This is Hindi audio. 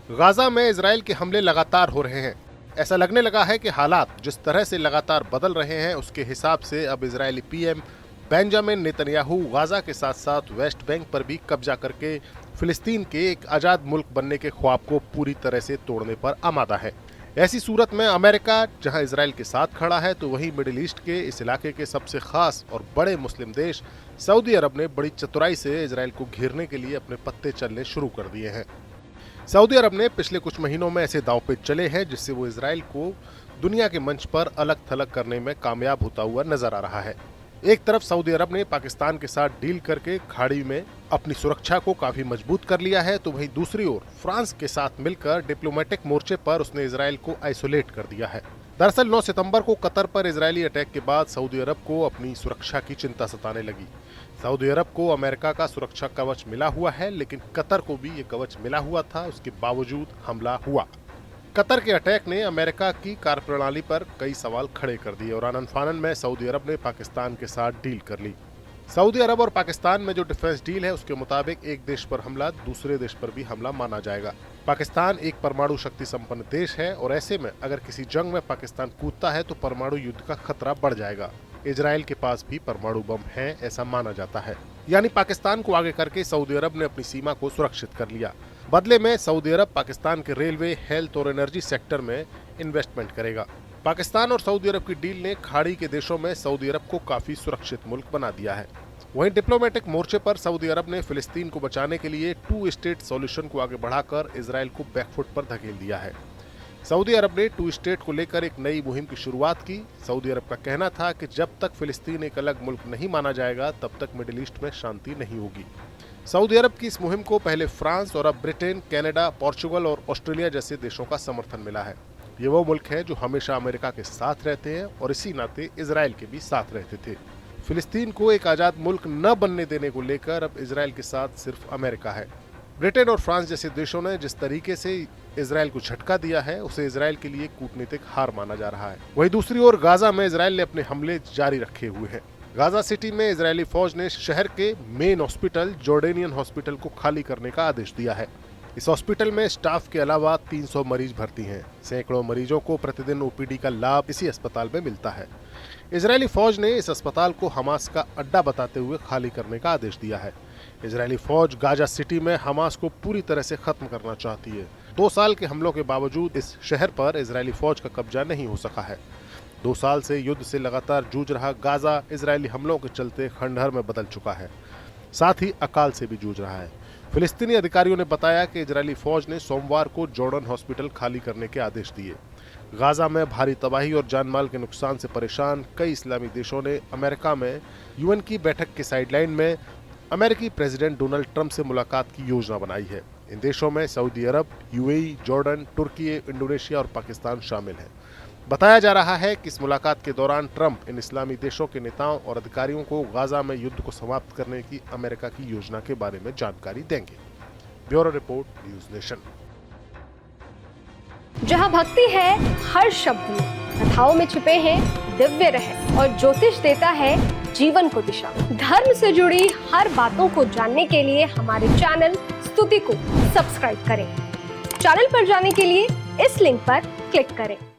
गाजा में इजराइल के हमले लगातार हो रहे हैं। ऐसा लगने लगा है कि हालात जिस तरह से लगातार बदल रहे हैं उसके हिसाब से अब Israeli PM Benjamin Netanyahu Gaza के साथ साथ वेस्ट बैंक पर भी कब्जा करके फिलिस्तीन के एक आजाद मुल्क बनने के ख्वाब को पूरी तरह से तोड़ने पर आमादा है। ऐसी सूरत में अमेरिका जहां इजराइल के साथ खड़ा है तो वहीं मिडिल ईस्ट के इस इलाके के सबसे खास और बड़े मुस्लिम देश सऊदी अरब ने बड़ी चतुराई से इजराइल को घेरने के लिए अपने पत्ते चलने शुरू कर दिए हैं। सऊदी अरब ने पिछले कुछ महीनों में ऐसे दांवपेच चले हैं जिससे वो इजराइल को दुनिया के मंच पर अलग थलग करने में कामयाब होता हुआ नजर आ रहा है। एक तरफ सऊदी अरब ने पाकिस्तान के साथ डील करके खाड़ी में अपनी सुरक्षा को काफी मजबूत कर लिया है, तो वहीं दूसरी ओर फ्रांस के साथ मिलकर डिप्लोमेटिक मोर्चे पर उसने इजराइल को आइसोलेट कर दिया है। दरअसल 9 सितंबर को कतर पर इजरायली अटैक के बाद सऊदी अरब को अपनी सुरक्षा की चिंता सताने लगी। सऊदी अरब को अमेरिका का सुरक्षा कवच मिला हुआ है, लेकिन कतर को भी ये कवच मिला हुआ था, उसके बावजूद हमला हुआ। कतर के अटैक ने अमेरिका की कार्यप्रणाली पर कई सवाल खड़े कर दिए और आनन फानन में सऊदी अरब ने पाकिस्तान के साथ डील कर ली। सऊदी अरब और पाकिस्तान में जो डिफेंस डील है उसके मुताबिक एक देश पर हमला दूसरे देश पर भी हमला माना जाएगा। पाकिस्तान एक परमाणु शक्ति संपन्न देश है और ऐसे में अगर किसी जंग में पाकिस्तान कूदता है तो परमाणु युद्ध का खतरा बढ़ जाएगा। इजराइल के पास भी परमाणु बम है ऐसा माना जाता है, यानी पाकिस्तान को आगे करके सऊदी अरब ने अपनी सीमा को सुरक्षित कर लिया। बदले में सऊदी अरब पाकिस्तान के रेलवे, हेल्थ और एनर्जी सेक्टर में इन्वेस्टमेंट करेगा। पाकिस्तान और सऊदी अरब की डील ने खाड़ी के देशों में सऊदी अरब को काफी सुरक्षित मुल्क बना दिया है। वहीं डिप्लोमेटिक मोर्चे पर सऊदी अरब ने फिलिस्तीन को बचाने के लिए 2 स्टेट सॉल्यूशन को आगे बढ़ाकर इजराइल को बैकफुट पर धकेल दिया है। सऊदी अरब ने 2 स्टेट को लेकर एक नई मुहिम की शुरुआत की। सऊदी अरब का कहना था कि जब तक फिलिस्तीन एक अलग मुल्क नहीं माना जाएगा तब तक मिडिल ईस्ट में शांति नहीं होगी। सऊदी अरब की इस मुहिम को पहले फ्रांस और अब ब्रिटेन, कनाडा, पोर्चुगल और ऑस्ट्रेलिया जैसे देशों का समर्थन मिला है। ये वो मुल्क हैं जो हमेशा अमेरिका के साथ रहते हैं और इसी नाते इजराइल के भी साथ रहते थे। फिलिस्तीन को एक आजाद मुल्क न बनने देने को लेकर अब इजराइल के साथ सिर्फ अमेरिका है। ब्रिटेन और फ्रांस जैसे देशों ने जिस तरीके से इजराइल को झटका दिया है उसे इजराइल के लिए कूटनीतिक हार माना जा रहा है। वहीं दूसरी ओर गाजा में इजराइल ने अपने हमले जारी रखे हुए हैं। गाजा सिटी में इजरायली फौज ने शहर के मेन हॉस्पिटल जॉर्डेनियन हॉस्पिटल को खाली करने का आदेश दिया है। इस हॉस्पिटल में स्टाफ के अलावा 300 मरीज भर्ती हैं। सैकड़ों मरीजों को प्रतिदिन ओपीडी का लाभ इसी अस्पताल में मिलता है। इजरायली फौज ने इस अस्पताल को हमास का अड्डा बताते हुए खाली करने का आदेश दिया है। इजरायली फौज गाजा सिटी में हमास को पूरी तरह से खत्म करना चाहती है। 2 साल के हमलों के बावजूद इस शहर पर इजरायली फौज का कब्जा नहीं हो सका है। 2 साल से युद्ध से लगातार जूझ रहा गाजा इजरायली हमलों के चलते खंडहर में बदल चुका है, साथ ही अकाल से भी जूझ रहा है। फिलिस्तीनी अधिकारियों ने बताया कि इजरायली फौज ने सोमवार को जॉर्डन हॉस्पिटल खाली करने के आदेश दिए। गाजा में भारी तबाही और जानमाल के नुकसान से परेशान कई इस्लामी देशों ने अमेरिका में यूएन की बैठक के साइडलाइन में अमेरिकी प्रेसिडेंट डोनाल्ड ट्रंप से मुलाकात की योजना बनाई है। इन देशों में सऊदी अरब, यूएई, जॉर्डन, तुर्की, इंडोनेशिया और पाकिस्तान शामिल हैं। बताया जा रहा है कि इस मुलाकात के दौरान ट्रंप इन इस्लामी देशों के नेताओं और अधिकारियों को गाजा में युद्ध को समाप्त करने की अमेरिका की योजना के बारे में जानकारी देंगे। Bureau report, news nation. जहां भक्ति है हर शब्द में, कथाओं में छुपे हैं दिव्य रहस्य और ज्योतिष देता है जीवन को दिशा। धर्म से जुड़ी हर बातों को जानने के लिए हमारे चैनल स्तुति को सब्सक्राइब करें। चैनल पर जाने के लिए इस लिंक पर क्लिक करें।